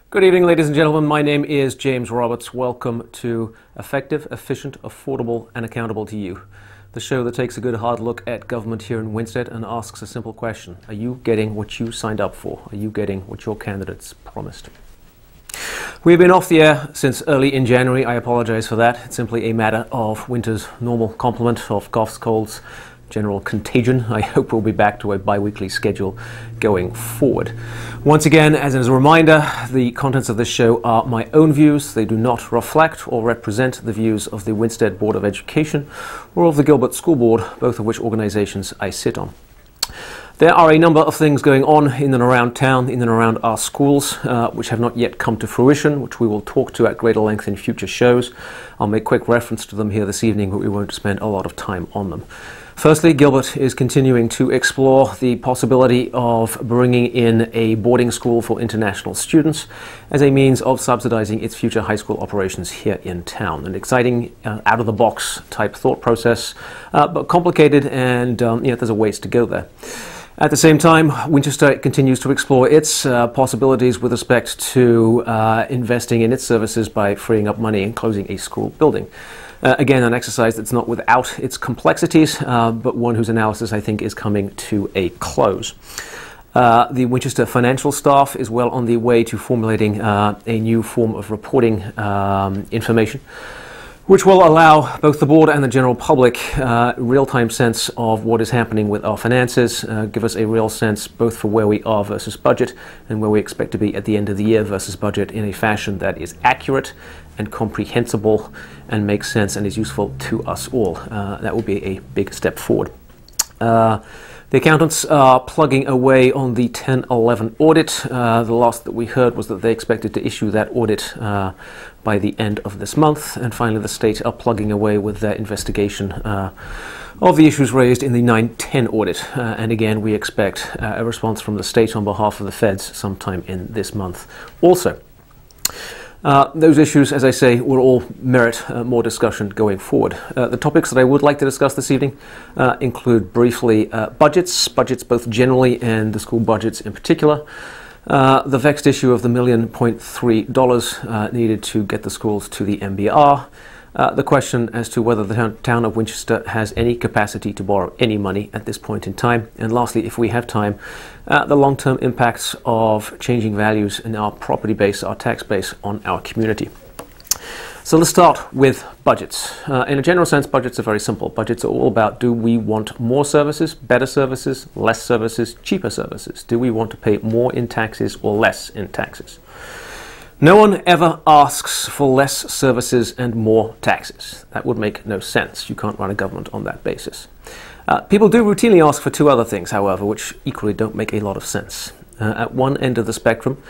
Good evening, ladies and gentlemen. My name is James Roberts. Welcome to Effective, Efficient, Affordable and Accountable to You, the show that takes a good hard look at government here in Winstead and asks a simple question. Are you getting what you signed up for? Are you getting what your candidates promised? We've been off the air since early in January. I apologize for that. It's simply a matter of winter's normal complement of coughs, colds, general contagion. I hope we'll be back to a bi-weekly schedule going forward. Once again, as a reminder, the contents of this show are my own views. They do not reflect or represent the views of the Winstead Board of Education or of the Gilbert School Board, both of which organizations I sit on. There are a number of things going on in and around town, in and around our schools, which have not yet come to fruition, which we will talk to at greater length in future shows. I'll make quick reference to them here this evening, but we won't spend a lot of time on them. Firstly, Gilbert is continuing to explore the possibility of bringing in a boarding school for international students as a means of subsidizing its future high school operations here in town. An exciting, out-of-the-box type thought process, but complicated, and there's a ways to go there. At the same time, Winchester continues to explore its possibilities with respect to investing in its services by freeing up money and closing a school building. Again, an exercise that's not without its complexities, but one whose analysis I think is coming to a close. The Winchester financial staff is well on the way to formulating a new form of reporting information, which will allow both the board and the general public real-time sense of what is happening with our finances, give us a real sense both for where we are versus budget and where we expect to be at the end of the year versus budget in a fashion that is accurate and comprehensible and makes sense and is useful to us all. That will be a big step forward. The accountants are plugging away on the 10-11 audit. The last that we heard was that they expected to issue that audit by the end of this month. And finally, the state are plugging away with their investigation of the issues raised in the 9-10 audit. And again, we expect a response from the state on behalf of the feds sometime in this month also. Those issues, as I say, will all merit more discussion going forward. The topics that I would like to discuss this evening include briefly budgets both generally and the school budgets in particular, the vexed issue of the $1.3 million needed to get the schools to the MBR, the question as to whether the town of Winchester has any capacity to borrow any money at this point in time, and lastly, if we have time, the long-term impacts of changing values in our property base, our tax base on our community. So let's start with budgets. In a general sense, budgets are very simple. Budgets are all about, do we want more services, better services, less services, cheaper services? Do we want to pay more in taxes or less in taxes? No one ever asks for less services and more taxes. That would make no sense. You can't run a government on that basis. People do routinely ask for two other things, however, which equally don't make a lot of sense. At one end of the spectrum,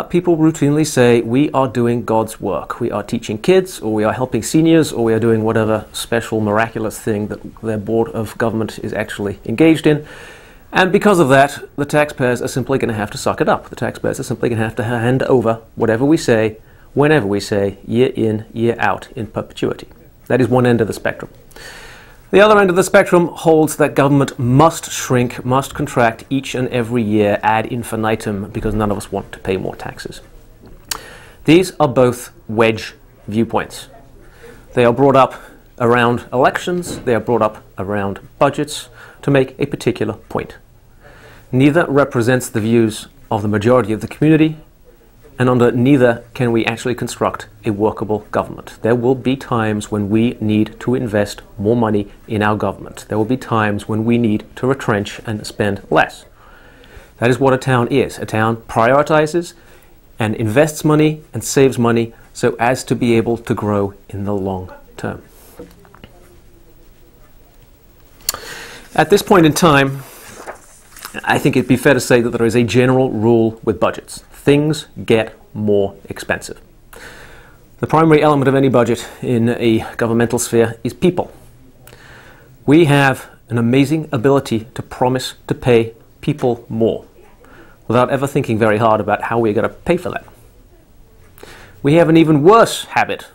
people routinely say, we are doing God's work. We are teaching kids, or we are helping seniors, or we are doing whatever special, miraculous thing that their board of government is actually engaged in. And because of that, the taxpayers are simply going to have to suck it up. The taxpayers are simply going to have to hand over whatever we say, whenever we say, year in, year out, in perpetuity. That is one end of the spectrum. The other end of the spectrum holds that government must shrink, must contract each and every year ad infinitum because none of us want to pay more taxes. These are both wedge viewpoints. They are brought up around elections, they are brought up around budgets to make a particular point. Neither represents the views of the majority of the community, and under neither can we actually construct a workable government. There will be times when we need to invest more money in our government. There will be times when we need to retrench and spend less. That is what a town is. A town prioritizes and invests money and saves money so as to be able to grow in the long term. At this point in time, I think it'd be fair to say that there is a general rule with budgets. Things get more expensive. The primary element of any budget in a governmental sphere is people. We have an amazing ability to promise to pay people more without ever thinking very hard about how we're going to pay for that. We have an even worse habit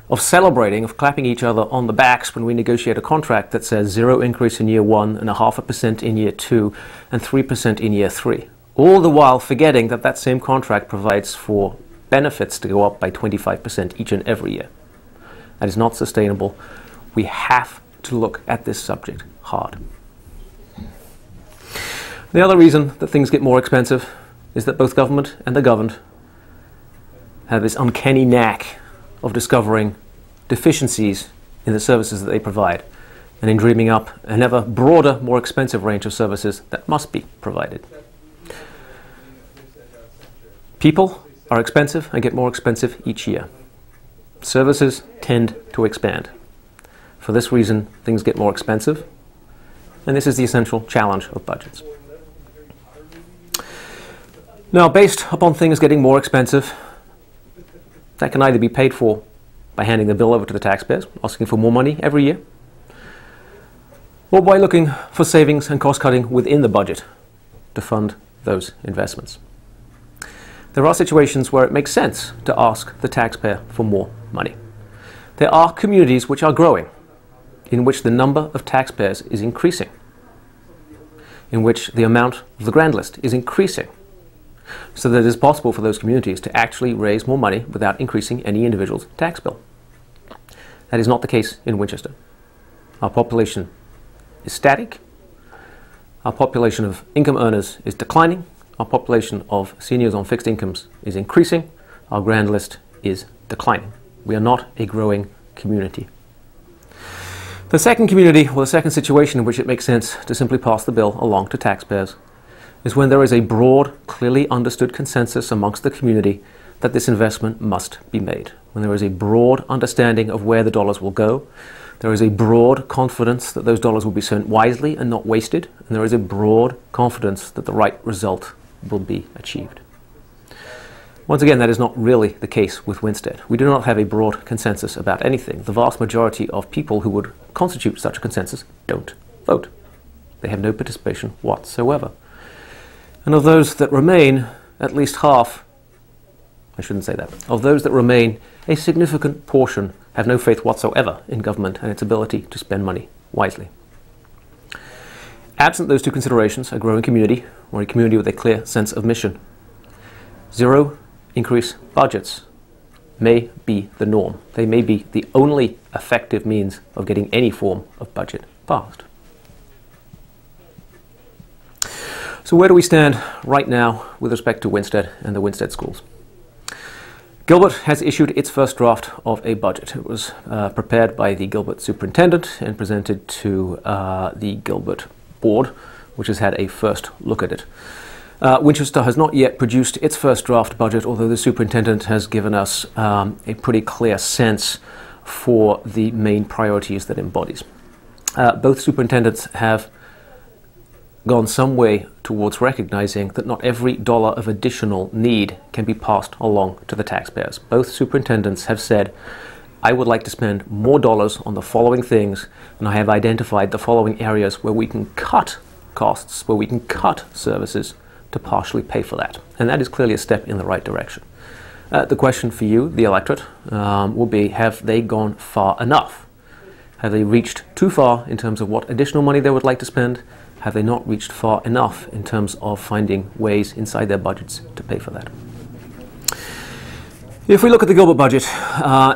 of celebrating, of clapping each other on the backs when we negotiate a contract that says 0 increase in year 1 and 0.5% in year 2 and 3% in year 3. all the while forgetting that that same contract provides for benefits to go up by 25% each and every year. That is not sustainable. We have to look at this subject hard. The other reason that things get more expensive is that both government and the governed have this uncanny knack of discovering deficiencies in the services that they provide and in dreaming up an ever broader, more expensive range of services that must be provided. People are expensive and get more expensive each year. Services tend to expand. For this reason, things get more expensive, and this is the essential challenge of budgets. Now, based upon things getting more expensive, that can either be paid for by handing the bill over to the taxpayers, asking for more money every year, or by looking for savings and cost cutting within the budget to fund those investments. There are situations where it makes sense to ask the taxpayer for more money. There are communities which are growing, in which the number of taxpayers is increasing, in which the amount of the grand list is increasing, so that it is possible for those communities to actually raise more money without increasing any individual's tax bill. That is not the case in Winchester. Our population is static. Our population of income earners is declining. Our population of seniors on fixed incomes is increasing. Our grand list is declining. We are not a growing community. The second community, or the second situation in which it makes sense to simply pass the bill along to taxpayers, is when there is a broad, clearly understood consensus amongst the community that this investment must be made. When there is a broad understanding of where the dollars will go, there is a broad confidence that those dollars will be spent wisely and not wasted, and there is a broad confidence that the right result will be achieved. Once again, that is not really the case with Winstead. We do not have a broad consensus about anything. The vast majority of people who would constitute such a consensus don't vote. They have no participation whatsoever. And of those that remain, at least half, I shouldn't say that, of those that remain, a significant portion have no faith whatsoever in government and its ability to spend money wisely. Absent those two considerations, a growing community, or a community with a clear sense of mission, zero increase budgets may be the norm. They may be the only effective means of getting any form of budget passed. So where do we stand right now with respect to Winstead and the Winstead schools? Gilbert has issued its first draft of a budget. It was prepared by the Gilbert superintendent and presented to the Gilbert board, which has had a first look at it. Winchester has not yet produced its first draft budget, although the superintendent has given us a pretty clear sense for the main priorities that it embodies. Both superintendents have gone some way towards recognizing that not every dollar of additional need can be passed along to the taxpayers. Both superintendents have said, I would like to spend more dollars on the following things, and I have identified the following areas where we can cut costs, where we can cut services to partially pay for that. And that is clearly a step in the right direction. The question for you, the electorate, will be, have they gone far enough? Have they reached too far in terms of what additional money they would like to spend? Have they not reached far enough in terms of finding ways inside their budgets to pay for that? If we look at the Gilbert budget,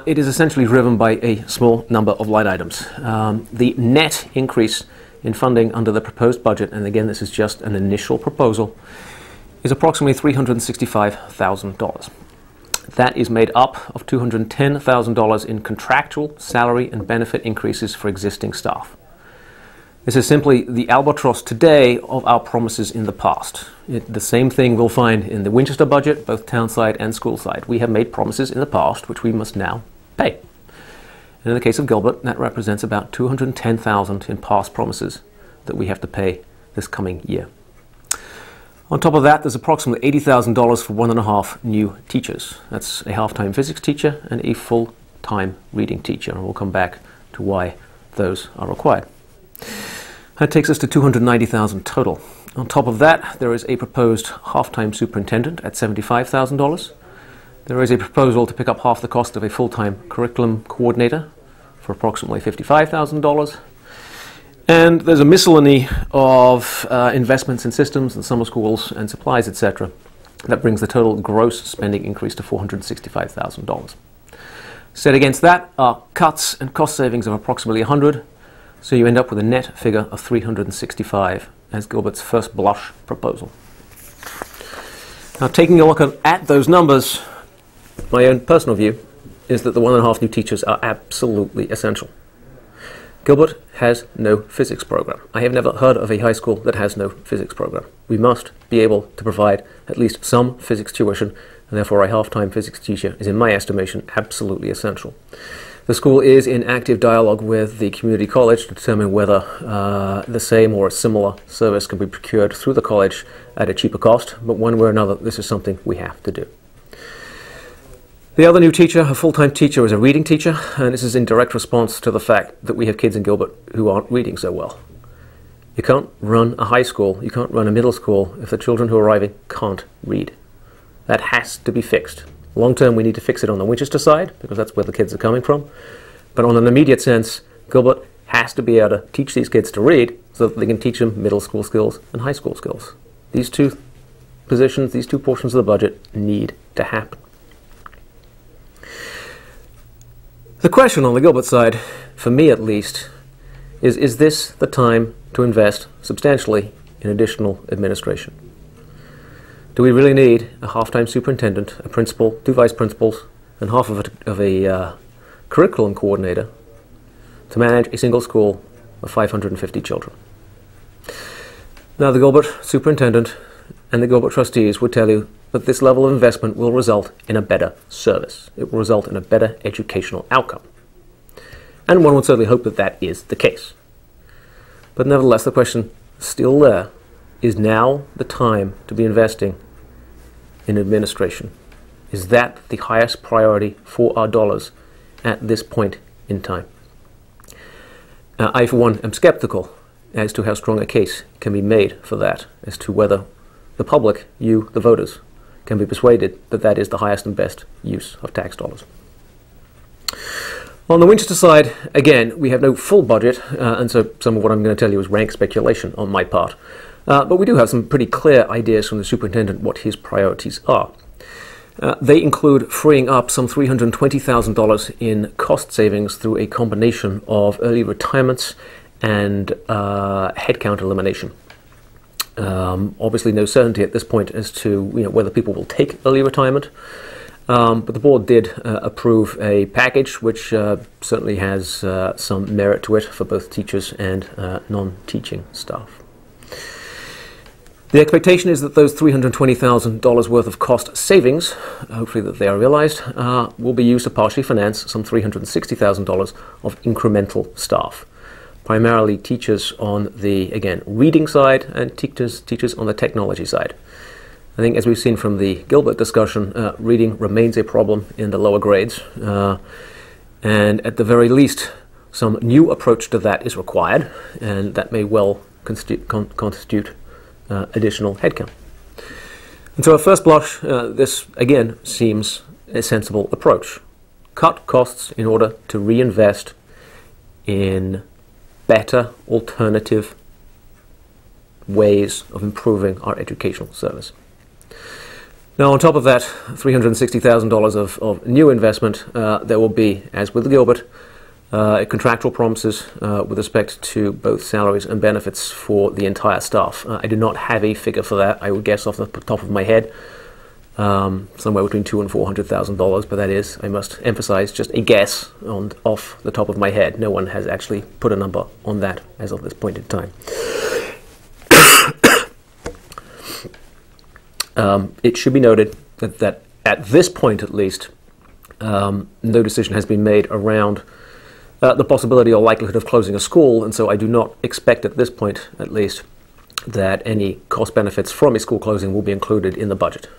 it is essentially driven by a small number of line items. The net increase in funding under the proposed budget, and again this is just an initial proposal, is approximately $365,000. That is made up of $210,000 in contractual salary and benefit increases for existing staff. This is simply the albatross today of our promises in the past. The same thing we'll find in the Winchester budget, both town side and school side. We have made promises in the past which we must now pay. And in the case of Gilbert, that represents about $210,000 in past promises that we have to pay this coming year. On top of that, there's approximately $80,000 for 1.5 new teachers. That's a half-time physics teacher and a full-time reading teacher. And we'll come back to why those are required. That takes us to $290,000 total. On top of that, there is a proposed half-time superintendent at $75,000. There is a proposal to pick up half the cost of a full-time curriculum coordinator for approximately $55,000. And there's a miscellany of investments in systems and summer schools and supplies, etc. That brings the total gross spending increase to $465,000. Set against that are cuts and cost savings of approximately 100, so you end up with a net figure of 365 as Gilbert's first blush proposal. Now, taking a look at those numbers, my own personal view is that the 1.5 new teachers are absolutely essential. Gilbert has no physics program. I have never heard of a high school that has no physics program. We must be able to provide at least some physics tuition, and therefore a half-time physics teacher is, in my estimation, absolutely essential. The school is in active dialogue with the community college to determine whether the same or a similar service can be procured through the college at a cheaper cost, but one way or another, this is something we have to do. The other new teacher, a full-time teacher, is a reading teacher, and this is in direct response to the fact that we have kids in Gilbert who aren't reading so well. You can't run a high school, you can't run a middle school if the children who are arriving can't read. That has to be fixed. Long term, we need to fix it on the Winchester side, because that's where the kids are coming from. But on an immediate sense, Gilbert has to be able to teach these kids to read so that they can teach them middle school skills and high school skills. These two positions, these two portions of the budget need to happen. The question on the Gilbert side, for me at least, is this the time to invest substantially in additional administration? Do we really need a half-time superintendent, a principal, 2 vice principals, and half of a curriculum coordinator to manage a single school of 550 children? Now, the Gilbert superintendent and the Gilbert trustees would tell you that this level of investment will result in a better service. It will result in a better educational outcome. And one would certainly hope that that is the case. But nevertheless, the question still there, is now the time to be investing in administration? Is that the highest priority for our dollars at this point in time? I, for one, am skeptical as to how strong a case can be made for that, as to whether the public, you, the voters, can be persuaded that that is the highest and best use of tax dollars. On the Winchester side, again, we have no full budget, and so some of what I'm going to tell you is rank speculation on my part. But we do have some pretty clear ideas from the superintendent what his priorities are. They include freeing up some $320,000 in cost savings through a combination of early retirements and headcount elimination. Obviously no certainty at this point as to whether people will take early retirement, but the board did approve a package which certainly has some merit to it for both teachers and non-teaching staff. The expectation is that those $320,000 worth of cost savings, hopefully that they are realized, will be used to partially finance some $360,000 of incremental staff. Primarily teachers on the, again, reading side and teachers on the technology side. I think as we've seen from the Gilbert discussion, reading remains a problem in the lower grades. And at the very least, some new approach to that is required, and that may well constitute additional headcount. And so at first blush, this again seems a sensible approach. Cut costs in order to reinvest in better alternative ways of improving our educational service. Now, on top of that $360,000 of new investment, there will be, as with Gilbert, contractual promises with respect to both salaries and benefits for the entire staff. I do not have a figure for that. I would guess off the top of my head somewhere between $200,000 and $400,000, but that is, I must emphasize, just a guess off the top of my head. No one has actually put a number on that as of this point in time. It should be noted that at this point at least, no decision has been made around the possibility or likelihood of closing a school, and so I do not expect at this point at least that any cost benefits from a school closing will be included in the budget.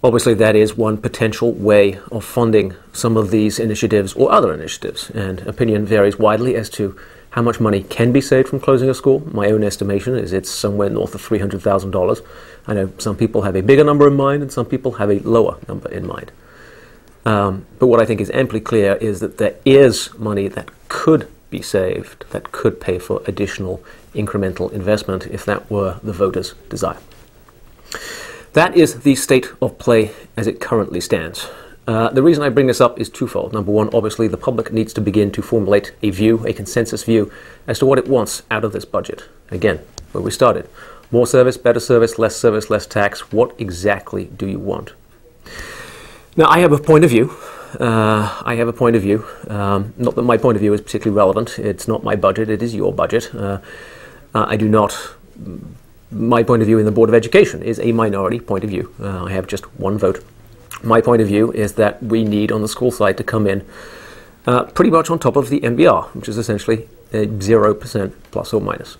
Obviously that is one potential way of funding some of these initiatives or other initiatives, and opinion varies widely as to how much money can be saved from closing a school. My own estimation is it's somewhere north of $300,000. I know some people have a bigger number in mind and some people have a lower number in mind. But what I think is amply clear is that there is money that could be saved, that could pay for additional incremental investment if that were the voters' desire. That is the state of play as it currently stands. The reason I bring this up is twofold. Number one, obviously the public needs to begin to formulate a view, a consensus view, as to what it wants out of this budget. Again, where we started. More service, less tax. What exactly do you want? Now, I have a point of view. Not that my point of view is particularly relevant. It's not my budget, it is your budget. My point of view in the Board of Education is a minority point of view. I have just one vote. My point of view is that we need on the school side to come in pretty much on top of the MBR, which is essentially a 0% plus or minus.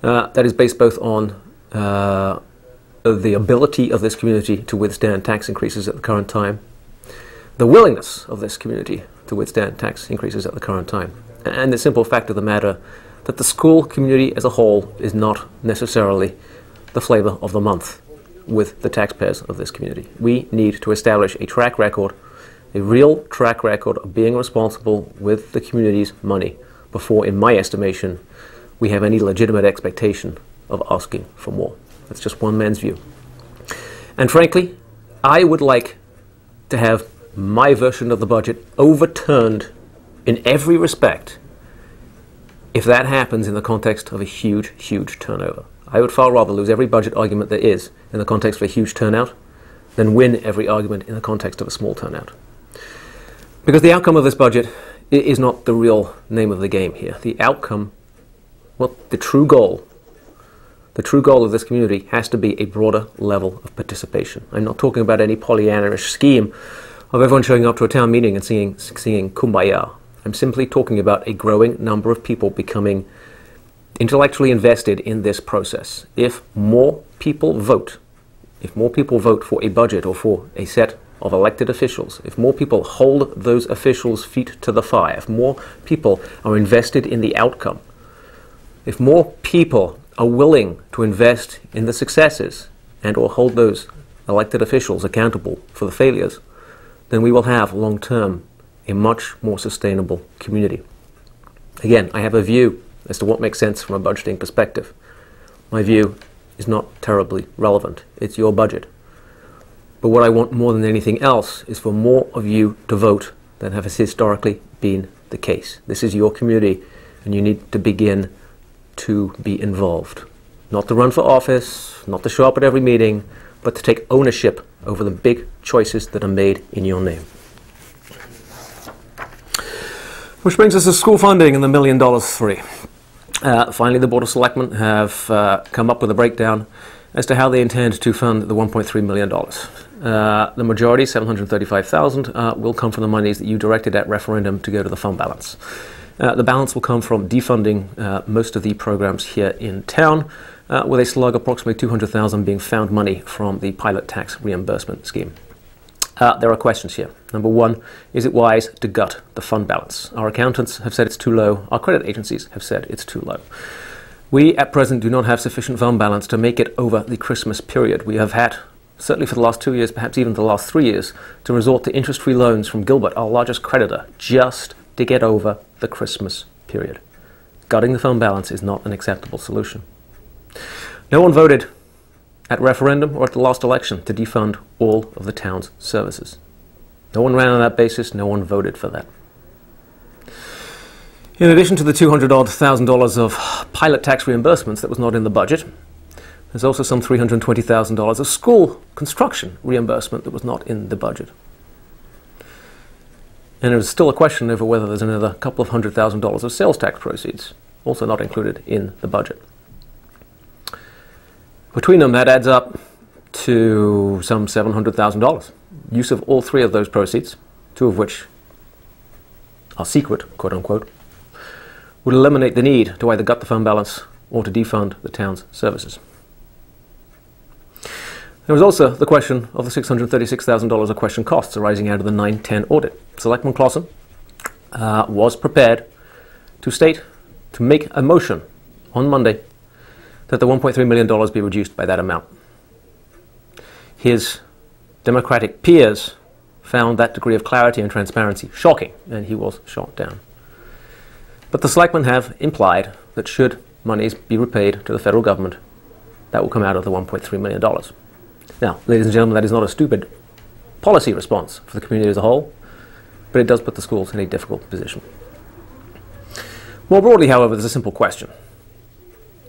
That is based both on the ability of this community to withstand tax increases at the current time, the willingness of this community to withstand tax increases at the current time, and the simple fact of the matter that the school community as a whole is not necessarily the flavor of the month with the taxpayers of this community. We need to establish a track record, a real track record of being responsible with the community's money before, in my estimation, we have any legitimate expectation of asking for more. That's just one man's view. And frankly, I would like to have my version of the budget overturned in every respect if that happens in the context of a huge, huge turnover. I would far rather lose every budget argument there is in the context of a huge turnout than win every argument in the context of a small turnout. Because the outcome of this budget is not the real name of the game here. The outcome, well, the true goal of this community has to be a broader level of participation. I'm not talking about any Pollyanna-ish scheme of everyone showing up to a town meeting and singing Kumbaya. I'm simply talking about a growing number of people becoming intellectually invested in this process. If more people vote for a budget or for a set of elected officials, if more people hold those officials' feet to the fire, if more people are invested in the outcome, if more people are willing to invest in the successes and or hold those elected officials accountable for the failures, then we will have long-term a much more sustainable community. Again, I have a view as to what makes sense from a budgeting perspective. My view is not terribly relevant. It's your budget. But what I want more than anything else is for more of you to vote than has historically been the case. This is your community, and you need to begin to be involved. Not to run for office, not to show up at every meeting, but to take ownership over the big choices that are made in your name. Which brings us to school funding and the $1 million free. Finally, the Board of Selectmen have come up with a breakdown as to how they intend to fund the $1.3 million. The majority, $735,000, will come from the monies that you directed at referendum to go to the fund balance. The balance will come from defunding most of the programs here in town, with a slug approximately $200,000 being found money from the pilot tax reimbursement scheme. There are questions here. Number one, is it wise to gut the fund balance? Our accountants have said it's too low. Our credit agencies have said it's too low. We at present do not have sufficient fund balance to make it over the Christmas period. We have had, certainly for the last 2 years, perhaps even the last 3 years, to resort to interest-free loans from Gilbert, our largest creditor, just to get over the Christmas period. Gutting the fund balance is not an acceptable solution. No one voted at referendum or at the last election to defund all of the town's services. No one ran on that basis, no one voted for that. In addition to the $200,000 of pilot tax reimbursements that was not in the budget, there's also some $320,000 of school construction reimbursement that was not in the budget. And there's still a question over whether there's another couple of $100,000 of sales tax proceeds, also not included in the budget. Between them, that adds up to some $700,000. Use of all three of those proceeds, two of which are secret, quote unquote, would eliminate the need to either gut the fund balance or to defund the town's services. There was also the question of the $636,000 of question costs arising out of the 9/10 audit. Selectman Clausen was prepared to make a motion on Monday that the $1.3 million be reduced by that amount. His Democratic peers found that degree of clarity and transparency shocking, and he was shot down. But the selectmen have implied that should monies be repaid to the federal government, that will come out of the $1.3 million. Now, ladies and gentlemen, that is not a stupid policy response for the community as a whole, but it does put the schools in a difficult position. More broadly, however, there's a simple question.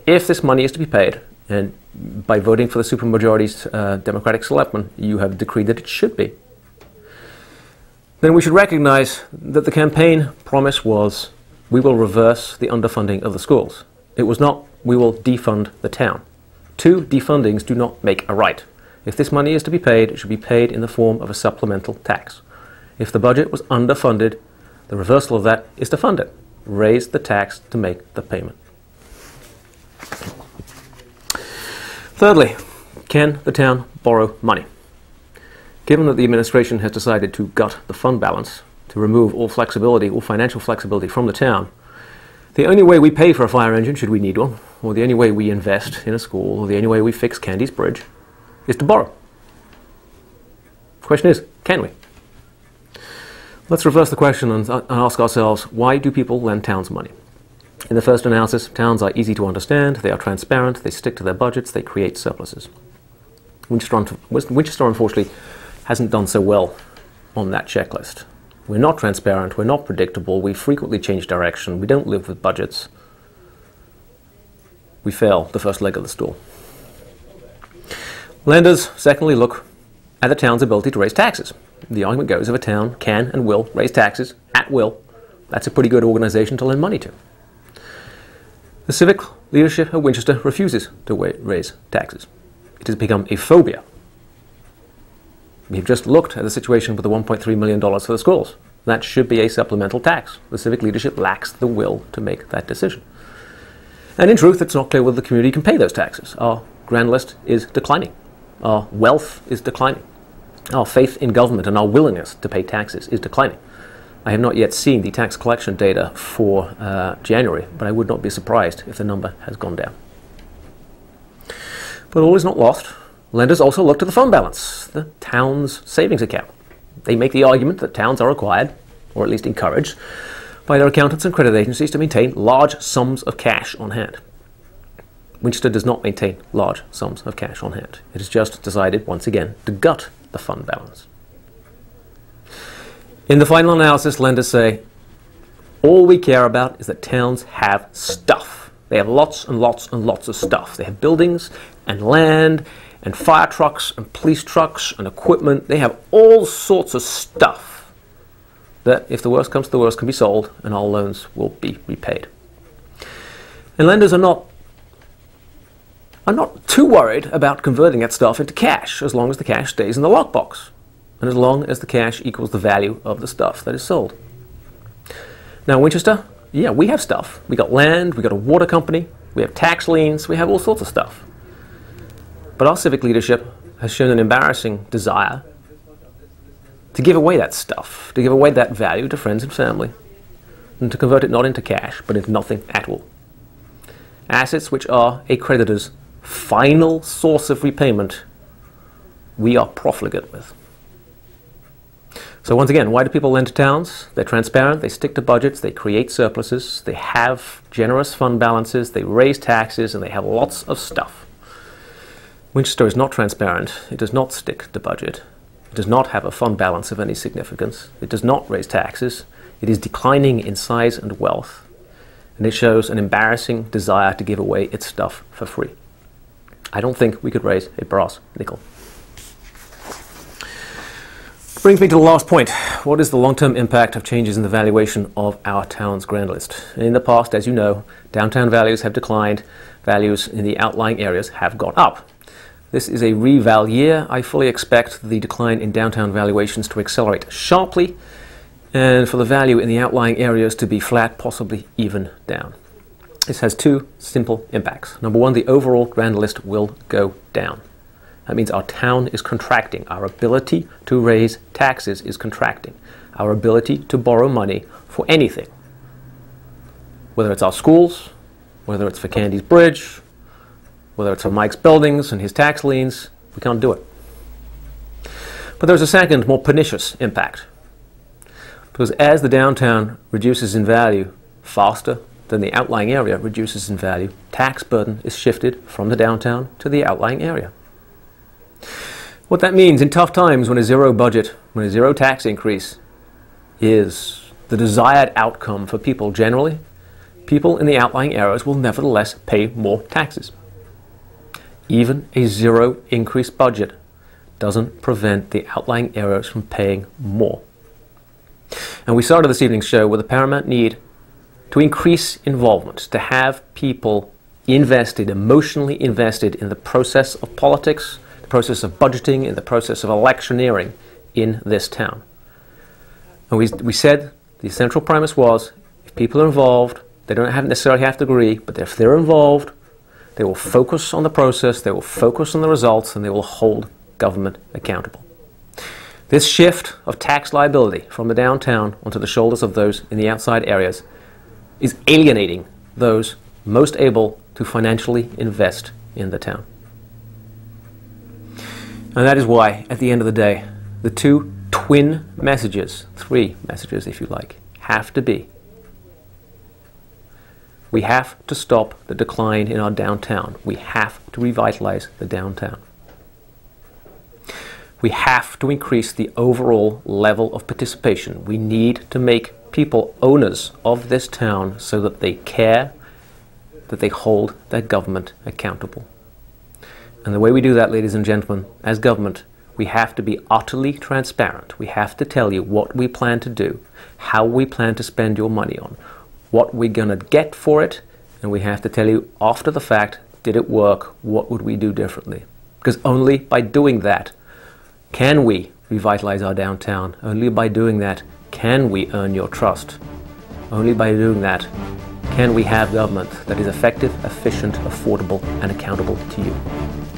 If this money is to be paid, and by voting for the supermajority's Democratic selectmen, you have decreed that it should be, then we should recognize that the campaign promise was, we will reverse the underfunding of the schools. It was not, we will defund the town. Two defundings do not make a right. If this money is to be paid, it should be paid in the form of a supplemental tax. If the budget was underfunded, the reversal of that is to fund it. Raise the tax to make the payment. Thirdly, can the town borrow money? Given that the administration has decided to gut the fund balance, to remove all flexibility, all financial flexibility from the town, the only way we pay for a fire engine, should we need one, or the only way we invest in a school, or the only way we fix Candy's Bridge, is to borrow. The question is, can we? Let's reverse the question and ask ourselves, why do people lend towns money? In the first analysis, towns are easy to understand, they are transparent, they stick to their budgets, they create surpluses. Winchester, unfortunately, hasn't done so well on that checklist. We're not transparent, we're not predictable, we frequently change direction, we don't live with budgets. We fail the first leg of the stool. Lenders, secondly, look at the town's ability to raise taxes. The argument goes, if a town can and will raise taxes at will, that's a pretty good organization to lend money to. The civic leadership of Winchester refuses to raise taxes. It has become a phobia. We've just looked at the situation with the $1.3 million for the schools. That should be a supplemental tax. The civic leadership lacks the will to make that decision. And in truth, it's not clear whether the community can pay those taxes. Our grand list is declining. Our wealth is declining. Our faith in government and our willingness to pay taxes is declining. I have not yet seen the tax collection data for January, but I would not be surprised if the number has gone down. But all is not lost. Lenders also look to the fund balance, the town's savings account. They make the argument that towns are required, or at least encouraged, by their accountants and credit agencies to maintain large sums of cash on hand. Winchester does not maintain large sums of cash on hand. It has just decided, once again, to gut the fund balance. In the final analysis, lenders say, all we care about is that towns have stuff. They have lots and lots and lots of stuff. They have buildings and land and fire trucks and police trucks and equipment. They have all sorts of stuff that, if the worst comes to the worst, can be sold and our loans will be repaid. And lenders are not too worried about converting that stuff into cash, as long as the cash stays in the lockbox and as long as the cash equals the value of the stuff that is sold. Now, Winchester, yeah, we have stuff. We got land, we got a water company, we have tax liens, we have all sorts of stuff. But our civic leadership has shown an embarrassing desire to give away that stuff, to give away that value to friends and family, and to convert it not into cash, but into nothing at all. Assets which are a creditor's final source of repayment, we are profligate with. So once again, why do people lend to towns? They're transparent, they stick to budgets, they create surpluses, they have generous fund balances, they raise taxes, and they have lots of stuff. Winchester is not transparent, it does not stick to budget, it does not have a fund balance of any significance, it does not raise taxes, it is declining in size and wealth, and it shows an embarrassing desire to give away its stuff for free. I don't think we could raise a brass nickel. Brings me to the last point. What is the long-term impact of changes in the valuation of our town's grand list? In the past, as you know, downtown values have declined, values in the outlying areas have gone up. This is a reval year. I fully expect the decline in downtown valuations to accelerate sharply, and for the value in the outlying areas to be flat, possibly even down. This has two simple impacts. Number one, the overall grand list will go down. That means our town is contracting. Our ability to raise taxes is contracting. Our ability to borrow money for anything, whether it's our schools, whether it's for Candy's Bridge, whether it's for Mike's buildings and his tax liens, we can't do it. But there's a second, more pernicious impact. Because as the downtown reduces in value, faster than the outlying area reduces in value, tax burden is shifted from the downtown to the outlying area. What that means in tough times, when a zero budget, when a zero tax increase is the desired outcome for people generally, people in the outlying areas will nevertheless pay more taxes. Even a zero increase budget doesn't prevent the outlying areas from paying more. And we started this evening's show with a paramount need to increase involvement, to have people invested, emotionally invested in the process of politics, the process of budgeting, in the process of electioneering in this town. And we said the central premise was, if people are involved, they don't necessarily have to agree, but if they're involved, they will focus on the process, they will focus on the results, and they will hold government accountable. This shift of tax liability from the downtown onto the shoulders of those in the outside areas is alienating those most able to financially invest in the town. And that is why, at the end of the day, the two twin messages, three messages if you like, have to be: we have to stop the decline in our downtown. We have to revitalize the downtown. We have to increase the overall level of participation. We need to make people owners of this town so that they care, that they hold their government accountable. And the way we do that, ladies and gentlemen, as government, we have to be utterly transparent. We have to tell you what we plan to do, how we plan to spend your money on, what we're going to get for it, and we have to tell you after the fact, did it work, what would we do differently? Because only by doing that can we revitalize our downtown. Only by doing that can we earn your trust. Only by doing that can we have government that is effective, efficient, affordable, and accountable to you.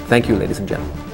Thank you, ladies and gentlemen.